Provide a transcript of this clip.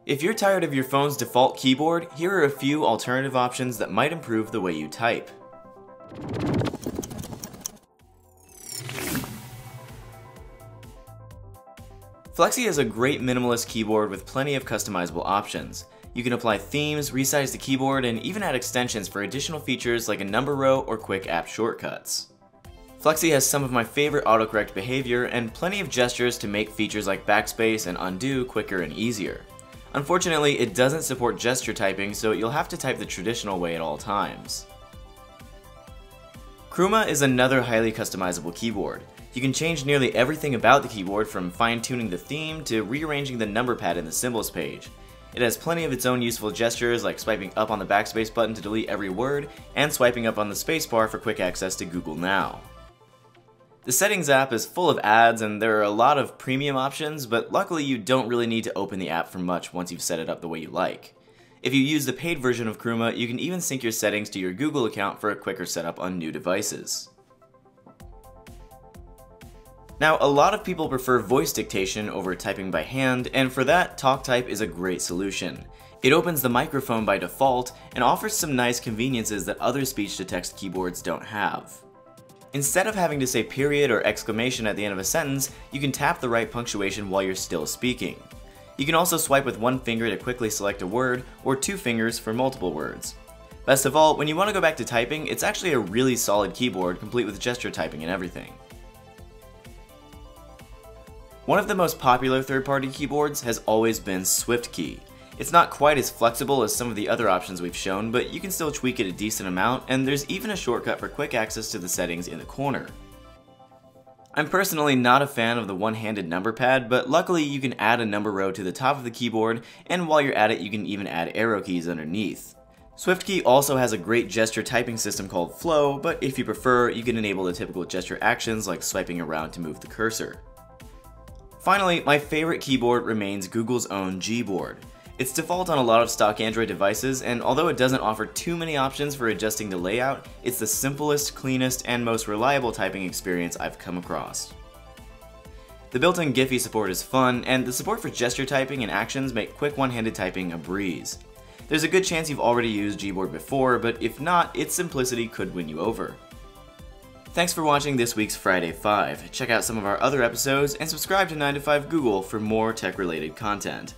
If you're tired of your phone's default keyboard, here are a few alternative options that might improve the way you type. Flexi is a great minimalist keyboard with plenty of customizable options. You can apply themes, resize the keyboard, and even add extensions for additional features like a number row or quick app shortcuts. Flexi has some of my favorite autocorrect behavior and plenty of gestures to make features like backspace and undo quicker and easier. Unfortunately, it doesn't support gesture typing, so you'll have to type the traditional way at all times. Chroma is another highly customizable keyboard. You can change nearly everything about the keyboard, from fine-tuning the theme to rearranging the number pad in the symbols page. It has plenty of its own useful gestures like swiping up on the backspace button to delete every word and swiping up on the spacebar for quick access to Google Now. The Settings app is full of ads and there are a lot of premium options, but luckily you don't really need to open the app for much once you've set it up the way you like. If you use the paid version of Chroma, you can even sync your settings to your Google account for a quicker setup on new devices. Now, a lot of people prefer voice dictation over typing by hand, and for that, TalkType is a great solution. It opens the microphone by default and offers some nice conveniences that other speech-to-text keyboards don't have. Instead of having to say period or exclamation at the end of a sentence, you can tap the right punctuation while you're still speaking. You can also swipe with one finger to quickly select a word, or two fingers for multiple words. Best of all, when you want to go back to typing, it's actually a really solid keyboard complete with gesture typing and everything. One of the most popular third-party keyboards has always been SwiftKey. It's not quite as flexible as some of the other options we've shown, but you can still tweak it a decent amount, and there's even a shortcut for quick access to the settings in the corner. I'm personally not a fan of the one-handed number pad, but luckily you can add a number row to the top of the keyboard, and while you're at it you can even add arrow keys underneath. SwiftKey also has a great gesture typing system called Flow, but if you prefer, you can enable the typical gesture actions like swiping around to move the cursor. Finally, my favorite keyboard remains Google's own Gboard. It's default on a lot of stock Android devices, and although it doesn't offer too many options for adjusting the layout, it's the simplest, cleanest, and most reliable typing experience I've come across. The built-in Giphy support is fun, and the support for gesture typing and actions make quick one-handed typing a breeze. There's a good chance you've already used Gboard before, but if not, its simplicity could win you over. Thanks for watching this week's Friday 5. Check out some of our other episodes, and subscribe to 9 to 5 Google for more tech-related content.